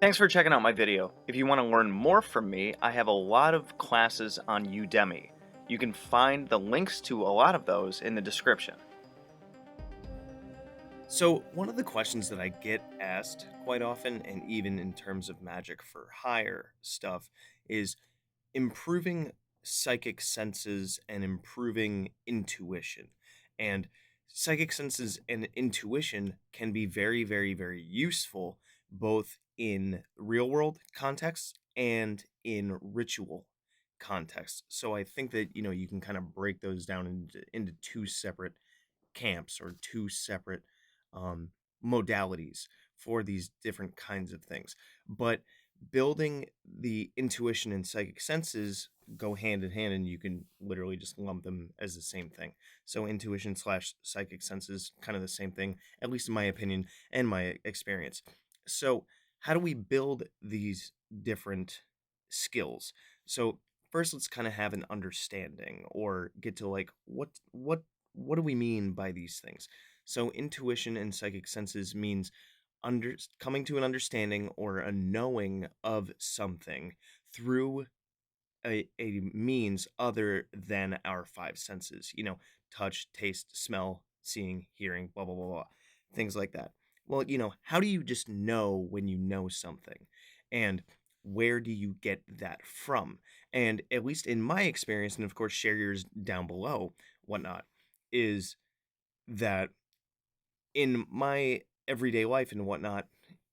Thanks for checking out my video. If you want to learn more from me, I have a lot of classes on Udemy. You can find the links to a lot of those in the description. So, one of the questions that I get asked quite often, and even in terms of magic for hire stuff, is improving psychic senses and improving intuition. And psychic senses and intuition can be very, very, very useful both in real world contexts and in ritual context. So I think that you can kind of break those down into two separate camps or two separate um, modalities for these different kinds of things. But building the intuition and psychic senses go hand in hand, and you can literally just lump them as the same thing. So, intuition slash psychic senses, kind of the same thing, at least in my opinion and my experience. So, how do we build these different skills? So, first, let's kind of have an understanding or get to like what do we mean by these things? So intuition and psychic senses means coming to an understanding or a knowing of something through a means other than our five senses. Touch, taste, smell, seeing, hearing, blah blah blah blah, things like that. Well, how do you just know when you know something? And where do you get that from? And at least in my experience, and of course share yours down below, whatnot, is that in my everyday life and whatnot,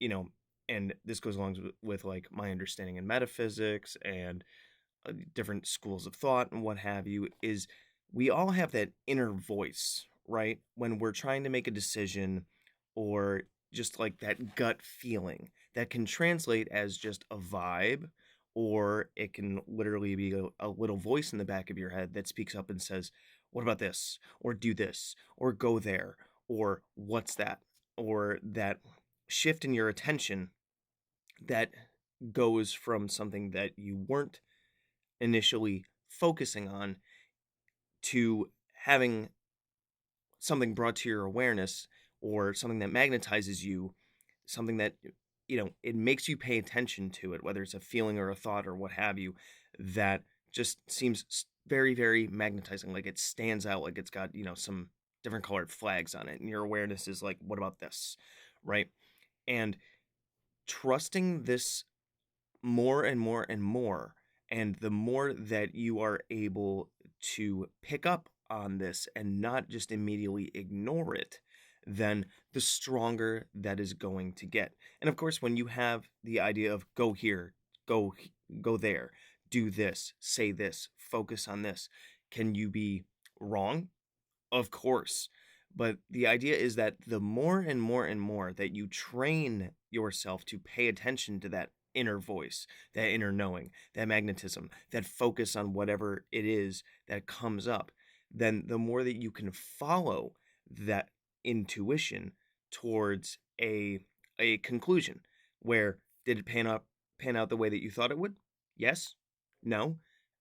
you know, and this goes along with like my understanding in metaphysics and different schools of thought and what have you, is we all have that inner voice, right? When we're trying to make a decision or just like that gut feeling that can translate as just a vibe, or it can literally be a little voice in the back of your head that speaks up and says, what about this? Or do this? Or go there? Or what's that? Or that shift in your attention that goes from something that you weren't initially focusing on to having something brought to your awareness or something that magnetizes you, something that it makes you pay attention to it, whether it's a feeling or a thought or what have you, that just seems very, very magnetizing. Like it stands out, like it's got some different colored flags on it, and your awareness is like, what about this, right? And trusting this more and more and more. And the more that you are able to pick up on this and not just immediately ignore it, then the stronger that is going to get. And of course, when you have the idea of go here, go go there, do this, say this, focus on this, can you be wrong? Of course. But the idea is that the more and more and more that you train yourself to pay attention to that inner voice, that inner knowing, that magnetism, that focus on whatever it is that comes up, then the more that you can follow that intuition towards a conclusion where did it pan out the way that you thought it would? Yes? No?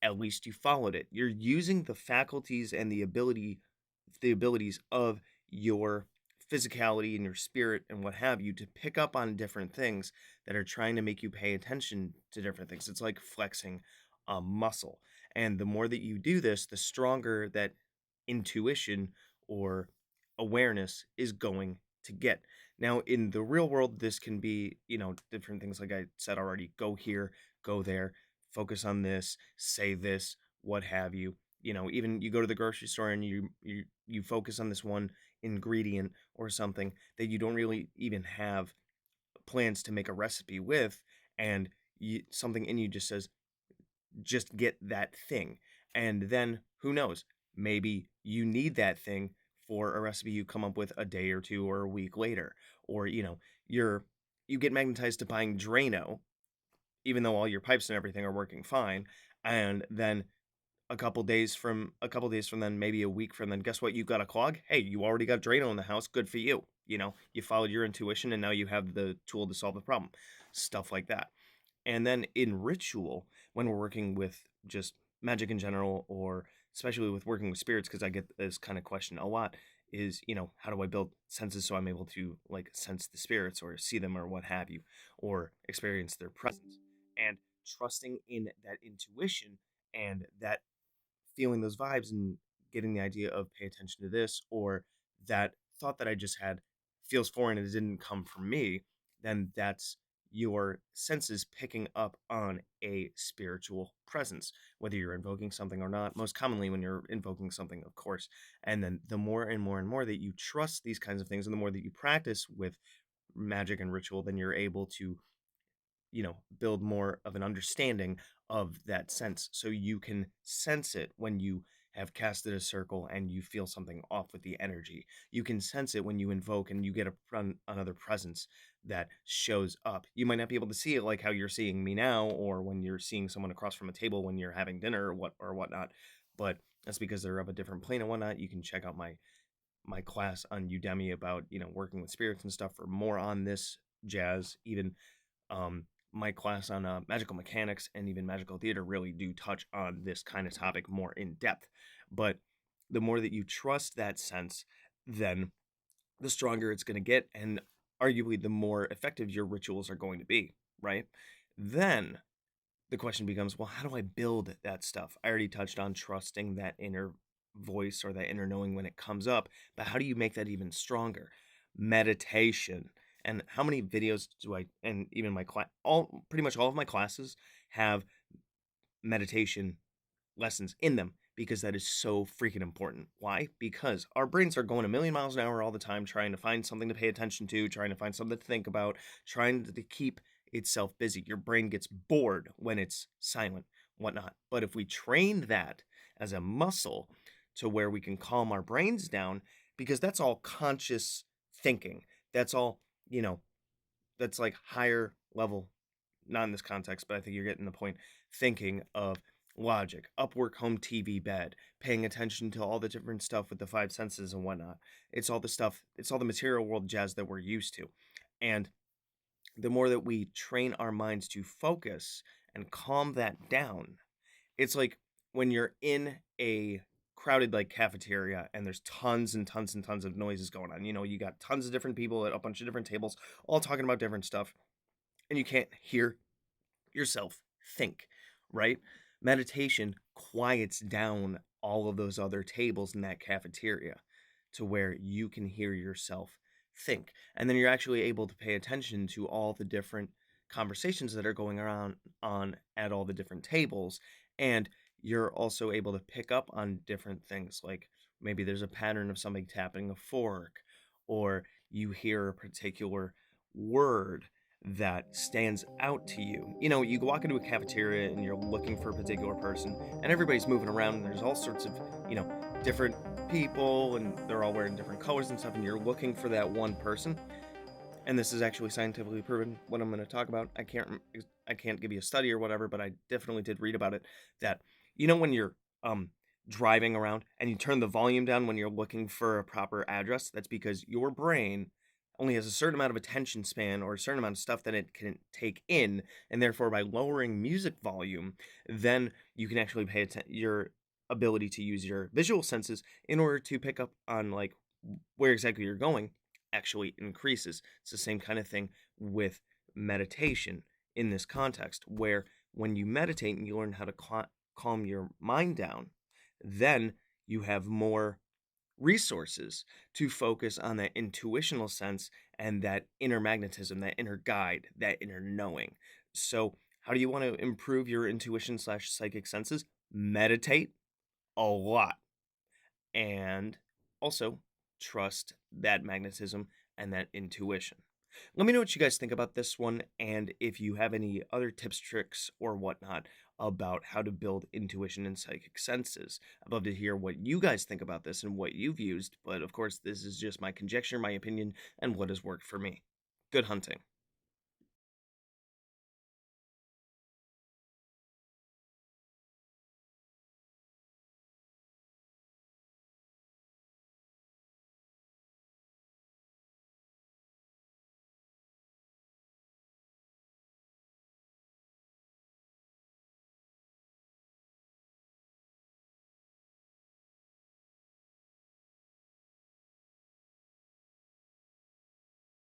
At least you followed it. You're using the faculties and the abilities of your physicality and your spirit and what have you to pick up on different things that are trying to make you pay attention to different things. It's like flexing a muscle. And the more that you do this, the stronger that intuition or awareness is going to get. Now, in the real world, this can be, different things like I said already, go here, go there, focus on this, say this, what have you. Even you go to the grocery store and you focus on this one ingredient or something that you don't really even have plans to make a recipe with, and something in you just says just get that thing. And then who knows, maybe you need that thing for a recipe you come up with a day or two or a week later, or you get magnetized to buying Drano even though all your pipes and everything are working fine, and then a couple days from then, maybe a week from then, guess what? You've got a clog. Hey, you already got Drano in the house. Good for you. You followed your intuition, and now you have the tool to solve the problem. Stuff like that. And then in ritual, when we're working with just magic in general, or especially with working with spirits, because I get this kind of question a lot, is, how do I build senses so I'm able to like sense the spirits or see them or what have you, or experience their presence. And trusting in that intuition and that feeling those vibes and getting the idea of pay attention to this, or that thought that I just had feels foreign and it didn't come from me, then that's your senses picking up on a spiritual presence, whether you're invoking something or not. Most commonly, when you're invoking something, of course. And then the more and more and more that you trust these kinds of things, and the more that you practice with magic and ritual, then you're able to build more of an understanding of that sense. So you can sense it when you have casted a circle and you feel something off with the energy. You can sense it when you invoke and you get another presence that shows up. You might not be able to see it like how you're seeing me now, or when you're seeing someone across from a table when you're having dinner or whatnot. But that's because they're of a different plane and whatnot. You can check out my class on Udemy about working with spirits and stuff for more on this jazz. Even um, my class on magical mechanics and even magical theater really do touch on this kind of topic more in depth. But the more that you trust that sense, then the stronger it's going to get, and arguably the more effective your rituals are going to be, right? Then the question becomes, well, how do I build that stuff? I already touched on trusting that inner voice or that inner knowing when it comes up, but how do you make that even stronger? Meditation. And how many videos do I, and even my class, pretty much all of my classes have meditation lessons in them, because that is so freaking important. Why? Because our brains are going a million miles an hour all the time, trying to find something to pay attention to, trying to find something to think about, trying to keep itself busy. Your brain gets bored when it's silent, whatnot. But if we train that as a muscle to where we can calm our brains down, because that's all conscious thinking. That's all, you know, that's like higher level, not in this context, but I think you're getting the point, thinking of logic, Upwork home TV bed, paying attention to all the different stuff with the five senses and whatnot. It's all the stuff, it's all the material world jazz that we're used to. And the more that we train our minds to focus and calm that down, it's like when you're in a crowded like cafeteria and there's tons and tons and tons of noises going on. You got tons of different people at a bunch of different tables all talking about different stuff, and you can't hear yourself think, right? Meditation quiets down all of those other tables in that cafeteria to where you can hear yourself think. And then you're actually able to pay attention to all the different conversations that are going around on at all the different tables. And you're also able to pick up on different things, like maybe there's a pattern of somebody tapping a fork, or you hear a particular word that stands out to you. You walk into a cafeteria and you're looking for a particular person, and everybody's moving around, and there's all sorts of, different people, and they're all wearing different colors and stuff, and you're looking for that one person. And this is actually scientifically proven, what I'm going to talk about. I can't give you a study or whatever, but I definitely did read about it, that when you're driving around and you turn the volume down when you're looking for a proper address, that's because your brain only has a certain amount of attention span or a certain amount of stuff that it can take in, and therefore by lowering music volume, then you can actually pay attention, your ability to use your visual senses in order to pick up on like where exactly you're going actually increases. It's the same kind of thing with meditation in this context, where when you meditate and you learn how to calm your mind down, then you have more resources to focus on that intuitional sense and that inner magnetism, that inner guide, that inner knowing. So, how do you want to improve your intuition slash psychic senses? Meditate a lot. And also trust that magnetism and that intuition. Let me know what you guys think about this one, and if you have any other tips, tricks, or whatnot about how to build intuition and psychic senses. I'd love to hear what you guys think about this and what you've used, but of course, this is just my conjecture, my opinion, and what has worked for me. Good hunting.